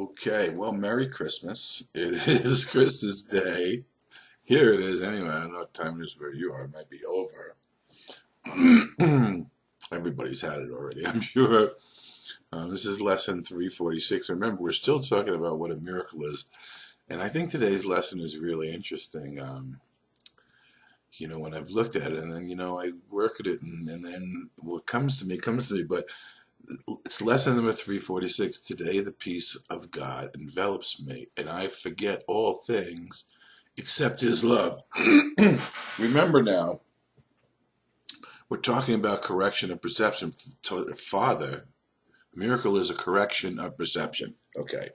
Okay, well, Merry Christmas. It is Christmas Day. Here it is anyway. I don't know what time it is where you are. It might be over. Everybody's had it already, I'm sure. This is lesson 346. Remember, we're still talking about what a miracle is. And I think today's lesson is really interesting. When I've looked at it and then, I work at it and then what comes to me comes to me. But it's lesson number 346. Today the peace of God envelops me, and I forget all things except His love. Remember now, we're talking about correction of perception. Father, miracle is a correction of perception. Okay.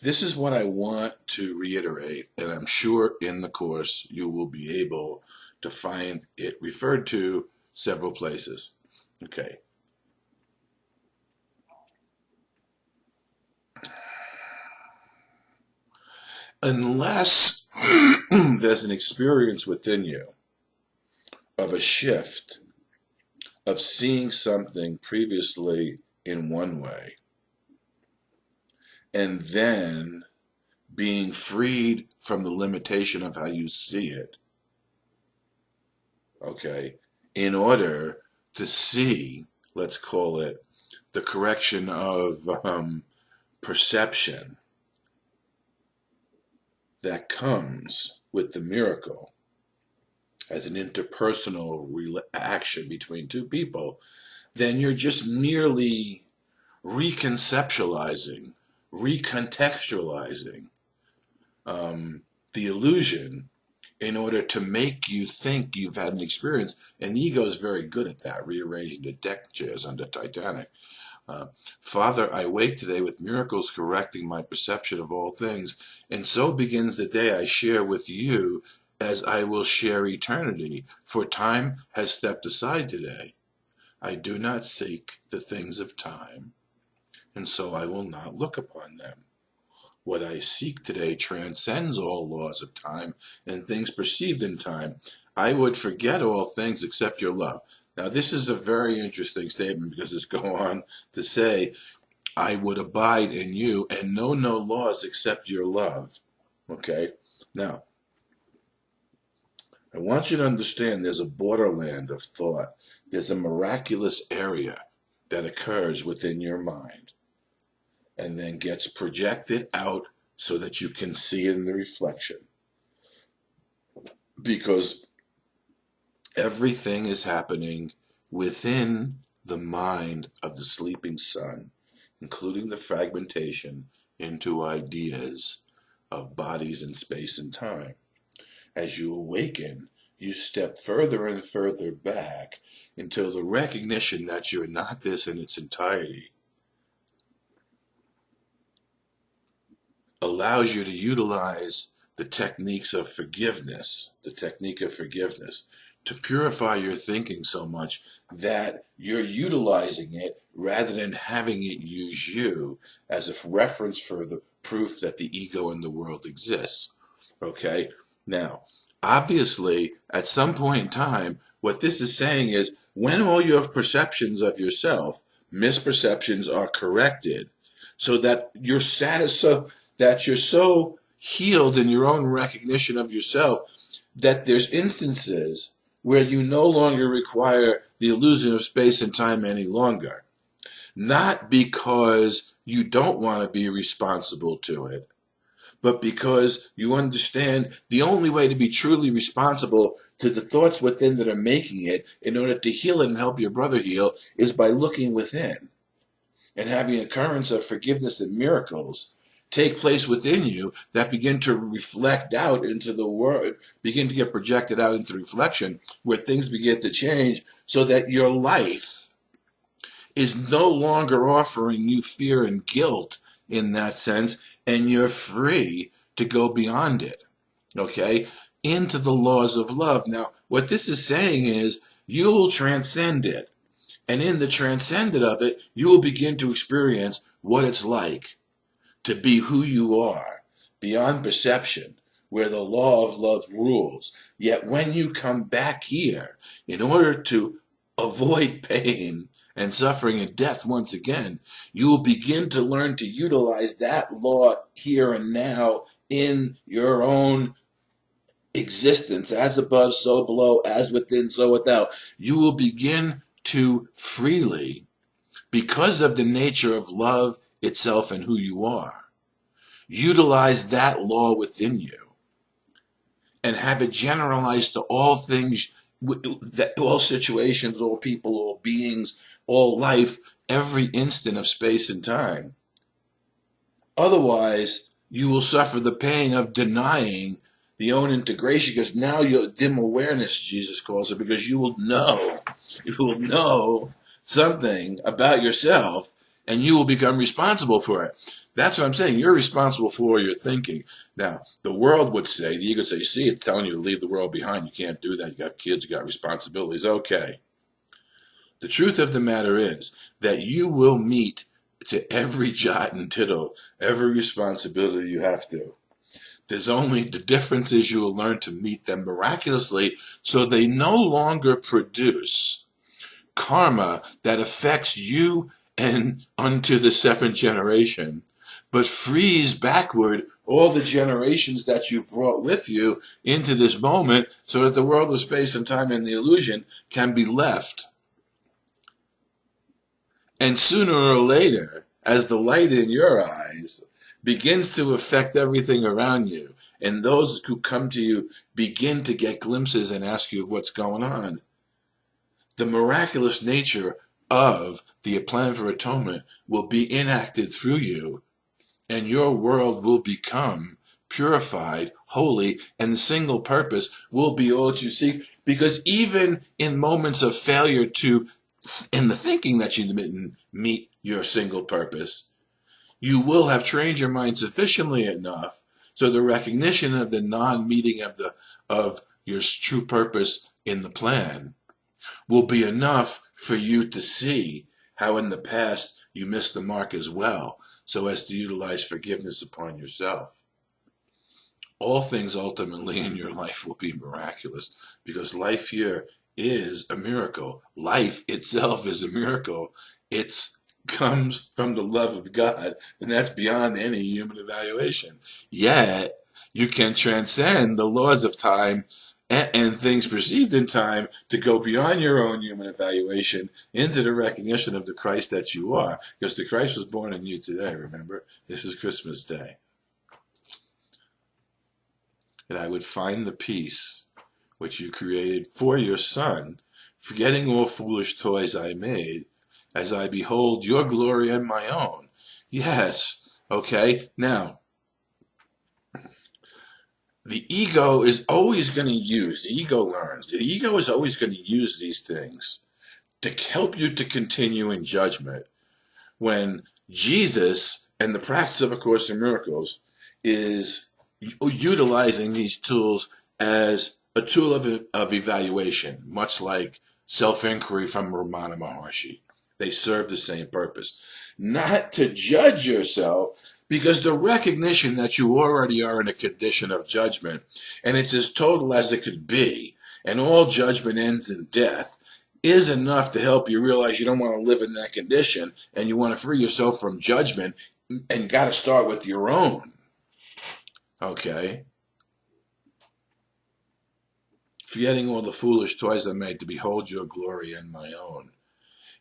This is what I want to reiterate, and I'm sure in the course you will be able to find it referred to several places. Okay. Unless there's an experience within you of a shift, of seeing something previously in one way, and then being freed from the limitation of how you see it, okay, in order to see, let's call it, the correction of perception that comes with the miracle as an interpersonal action between two people, then you're just merely reconceptualizing, recontextualizing the illusion in order to make you think you've had an experience. And the ego is very good at that, rearranging the deck chairs under Titanic. Father, I wake today with miracles correcting my perception of all things, and so begins the day I share with you as I will share eternity, for time has stepped aside today. I do not seek the things of time, and so I will not look upon them. What I seek today transcends all laws of time and things perceived in time. I would forget all things except your love. Now, this is a very interesting statement because it's going on to say, I would abide in you and know no laws except your love. Okay? Now, I want you to understand there's a borderland of thought. There's a miraculous area that occurs within your mind and then gets projected out so that you can see in the reflection. Because everything is happening within the mind of the sleeping sun, including the fragmentation into ideas of bodies in space and time. As you awaken, you step further and further back until the recognition that you're not this in its entirety allows you to utilize the techniques of forgiveness, the technique of forgiveness, to purify your thinking so much that you're utilizing it rather than having it use you as a reference for the proof that the ego in the world exists. Okay? Now, obviously, at some point in time, what this is saying is when all your perceptions of yourself, misperceptions, are corrected so that you're that you're so healed in your own recognition of yourself that there's instances where you no longer require the illusion of space and time any longer. Not because you don't want to be responsible to it, but because you understand the only way to be truly responsible to the thoughts within that are making it in order to heal it and help your brother heal is by looking within and having occurrence of forgiveness and miracles take place within you that begin to reflect out into the world, begin to get projected out into reflection, where things begin to change so that your life is no longer offering you fear and guilt in that sense, and you're free to go beyond it, okay, into the laws of love. Now, what this is saying is you will transcend it, and in the transcendent of it, you will begin to experience what it's like to be who you are, beyond perception, where the law of love rules. Yet when you come back here, in order to avoid pain and suffering and death once again, you will begin to learn to utilize that law here and now in your own existence. As above, so below, as within, so without. You will begin to freely, because of the nature of love itself and who you are, utilize that law within you and have it generalized to all things, all situations, all people, all beings, all life, every instant of space and time. Otherwise, you will suffer the pain of denying the own integration, because now you're dim awareness, Jesus calls it, because you will know something about yourself and you will become responsible for it. That's what I'm saying. You're responsible for your thinking. Now, the world would say, the ego would say, see, it's telling you to leave the world behind. You can't do that. You got kids, you got responsibilities. Okay. The truth of the matter is that you will meet to every jot and tittle, every responsibility you have to. There's only the difference is you will learn to meet them miraculously, so they no longer produce karma that affects you and unto the seventh generation, but frees backward all the generations that you've brought with you into this moment, so that the world of space and time and the illusion can be left. And sooner or later, as the light in your eyes begins to affect everything around you, and those who come to you begin to get glimpses and ask you what's going on, the miraculous nature of the plan for atonement will be enacted through you, and your world will become purified, holy, and the single purpose will be all that you seek. Because even in moments of failure in the thinking that you didn't meet your single purpose, you will have trained your mind sufficiently enough so the recognition of the non-meeting of your true purpose in the plan will be enough for you to see how in the past you missed the mark as well, so as to utilize forgiveness upon yourself. All things ultimately in your life will be miraculous, because life here is a miracle. Life itself is a miracle. It comes from the love of God, and that's beyond any human evaluation. Yet, you can transcend the laws of time and things perceived in time to go beyond your own human evaluation into the recognition of the Christ that you are, because the Christ was born in you today, remember? This is Christmas Day. And I would find the peace which you created for your Son, forgetting all foolish toys I made, as I behold your glory and my own. Yes, okay, now, the ego is always going to use, the ego learns, the ego is always going to use these things to help you to continue in judgment, when Jesus and the practice of A Course in Miracles is utilizing these tools as a tool of evaluation, much like self-inquiry from Ramana Maharshi. They serve the same purpose. Not to judge yourself, because the recognition that you already are in a condition of judgment, and it's as total as it could be, and all judgment ends in death, is enough to help you realize you don't want to live in that condition, and you want to free yourself from judgment, and you got to start with your own. Okay? Forgetting all the foolish toys I made to behold your glory and my own.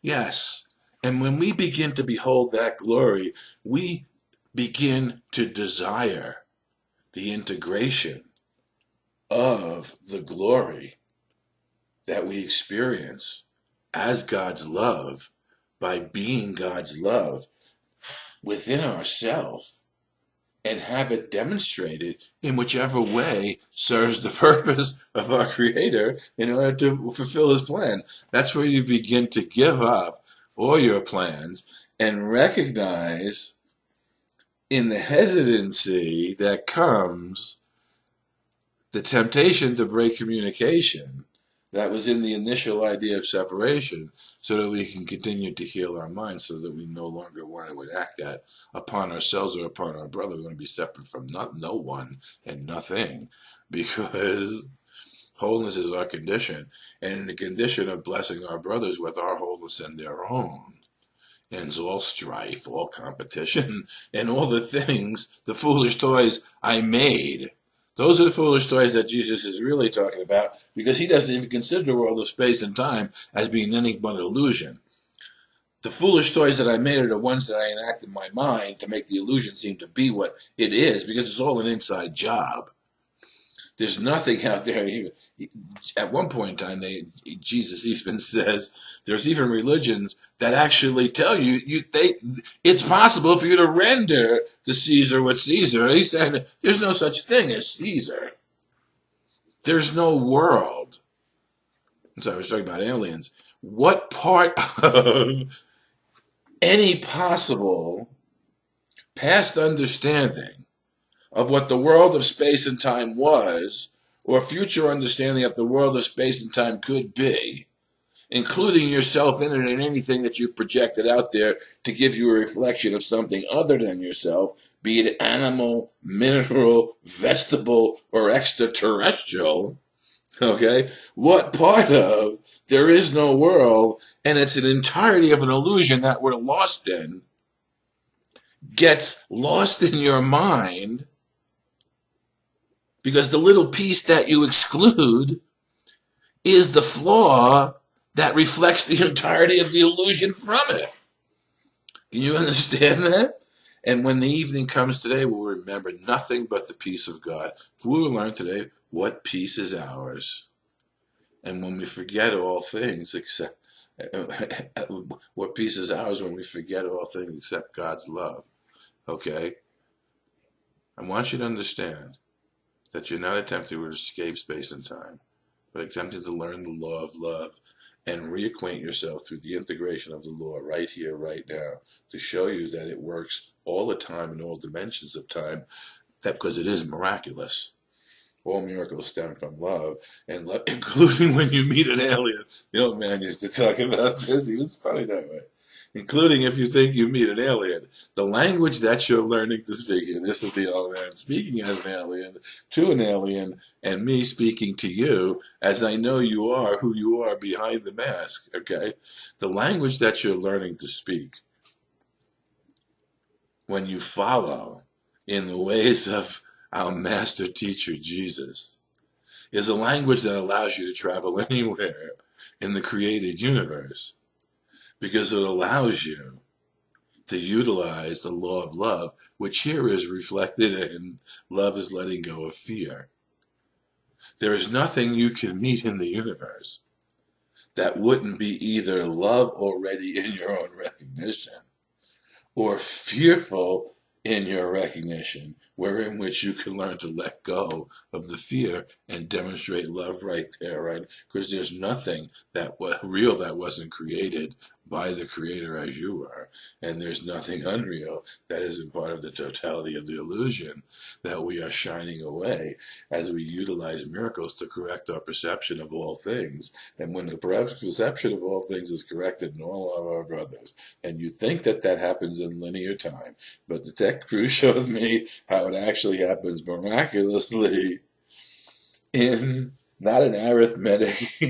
Yes, and when we begin to behold that glory, we begin to desire the integration of the glory that we experience as God's love by being God's love within ourselves, and have it demonstrated in whichever way serves the purpose of our Creator in order to fulfill His plan. That's where you begin to give up all your plans and recognize in the hesitancy that comes the temptation to break communication that was in the initial idea of separation, so that we can continue to heal our minds, so that we no longer want to enact that upon ourselves or upon our brother. We want to be separate from no one and nothing, because Wholeness is our condition, and in the condition of blessing our brothers with our wholeness and their own ends all strife, all competition, and all the things, the foolish toys I made. Those are the foolish toys that Jesus is really talking about, because he doesn't even consider the world of space and time as being anything but an illusion. The foolish toys that I made are the ones that I enact in my mind to make the illusion seem to be what it is, because it's all an inside job. There's nothing out there. At one point in time, Jesus even says there's even religions that actually tell you, it's possible for you to render to Caesar what Caesar. He's saying there's no such thing as Caesar. There's no world. So I was talking about aliens. What part of any possible past understanding of what the world of space and time was, or future understanding of the world of space and time could be, including yourself in it and anything that you've projected out there to give you a reflection of something other than yourself, be it animal, mineral, vegetable, or extraterrestrial, okay? What part of there is no world and it's an entirety of an illusion that we're lost in gets lost in your mind, because the little piece that you exclude is the flaw that reflects the entirety of the illusion from it. Can you understand that? And when the evening comes today, we'll remember nothing but the peace of God. For we will learn today what peace is ours. And when we forget all things except, what peace is ours when we forget all things except God's love. Okay? I want you to understand that you're not attempting to escape space and time, but attempting to learn the law of love and reacquaint yourself through the integration of the law right here, right now, to show you that it works all the time in all dimensions of time, that because it is miraculous. All miracles stem from love, and love, including when you meet an alien. The old man used to talk about this. He was funny that way. Including if you think you meet an alien. The language that you're learning to speak in, this is the old man speaking as an alien to an alien, and me speaking to you as I know you are who you are behind the mask, okay? The language that you're learning to speak when you follow in the ways of our master teacher Jesus is a language that allows you to travel anywhere in the created universe, because it allows you to utilize the law of love, which here is reflected in love is letting go of fear. There is nothing you can meet in the universe that wouldn't be either love already in your own recognition or fearful in your recognition, wherein which you can learn to let go of the fear and demonstrate love right there, right? Because there's nothing that was real that wasn't created by the Creator as you are, and there's nothing unreal that isn't part of the totality of the illusion that we are shining away as we utilize miracles to correct our perception of all things. And when the perception of all things is corrected in all of our brothers, and you think that that happens in linear time, but the tech crew showed me how it actually happens miraculously in not an arithmetic,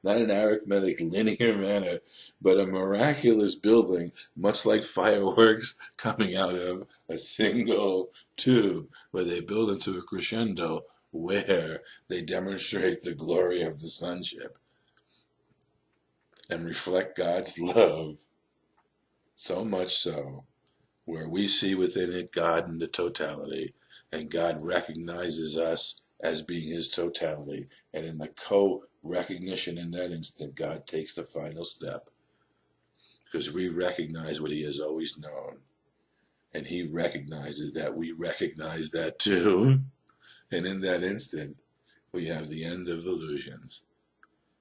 not an arithmetic linear manner, but a miraculous building, much like fireworks coming out of a single tube, where they build into a crescendo, where they demonstrate the glory of the sonship and reflect God's love, so much so, where we see within it God in the totality, and God recognizes us as being his totality, and in the co-recognition in that instant, God takes the final step, because we recognize what he has always known, and he recognizes that we recognize that too, and in that instant, we have the end of illusions,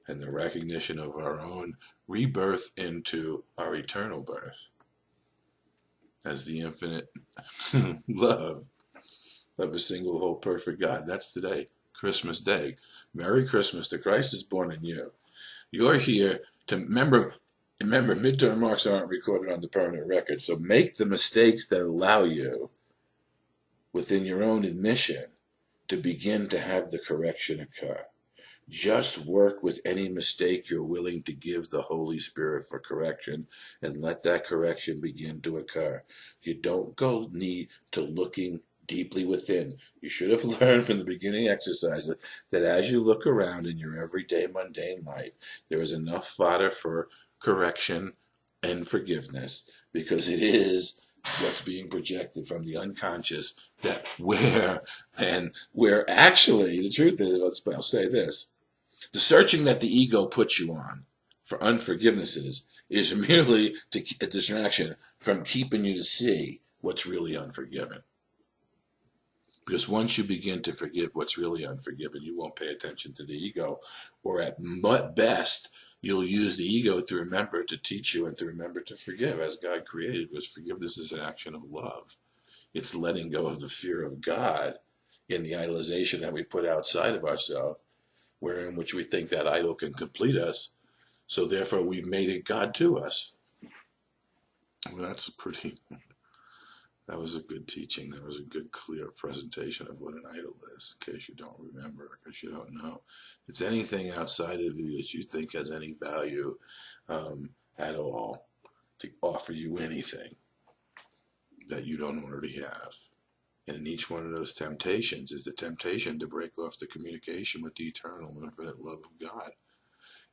and the recognition of our own rebirth into our eternal birth, as the infinite love of a single, whole, perfect God. That's today, Christmas Day. Merry Christmas. The Christ is born in you. You're here to remember, midterm marks aren't recorded on the permanent record, so make the mistakes that allow you, within your own admission, to begin to have the correction occur. Just work with any mistake you're willing to give the Holy Spirit for correction, and let that correction begin to occur. You don't go need to looking deeply within. You should have learned from the beginning exercise that as you look around in your everyday mundane life, there is enough fodder for correction and forgiveness, because it is what's being projected from the unconscious that where actually the truth is, I'll say this, the searching that the ego puts you on for unforgiveness is merely a distraction from keeping you to see what's really unforgiven. Because once you begin to forgive what's really unforgiven, you won't pay attention to the ego, or at best, you'll use the ego to remember to teach you and to remember to forgive, as God created, because forgiveness is an action of love. It's letting go of the fear of God in the idolization that we put outside of ourselves, wherein which we think that idol can complete us, so therefore we've made it God to us. Well, that was a good teaching. That was a good, clear presentation of what an idol is, in case you don't remember, in case you don't know. It's anything outside of you that you think has any value at all to offer you anything that you don't already have. And in each one of those temptations is the temptation to break off the communication with the eternal infinite love of God.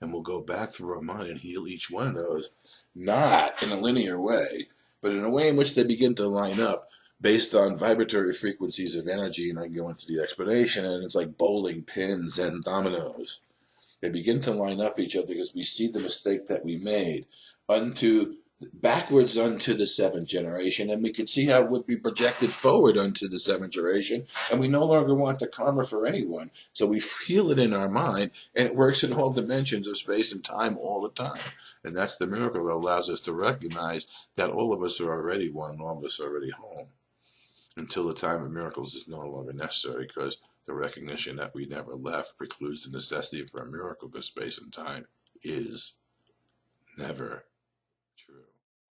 And we'll go back through our mind and heal each one of those, not in a linear way, but in a way in which they begin to line up based on vibratory frequencies of energy. And I can go into the explanation, and it's like bowling pins and dominoes. They begin to line up each other because we see the mistake that we made backwards unto the seventh generation, and we could see how it would be projected forward unto the seventh generation, and we no longer want the karma for anyone, so we feel it in our mind, and it works in all dimensions of space and time all the time. And that's the miracle that allows us to recognize that all of us are already one, and all of us are already home, until the time of miracles is no longer necessary, because the recognition that we never left precludes the necessity for a miracle, because space and time is never true.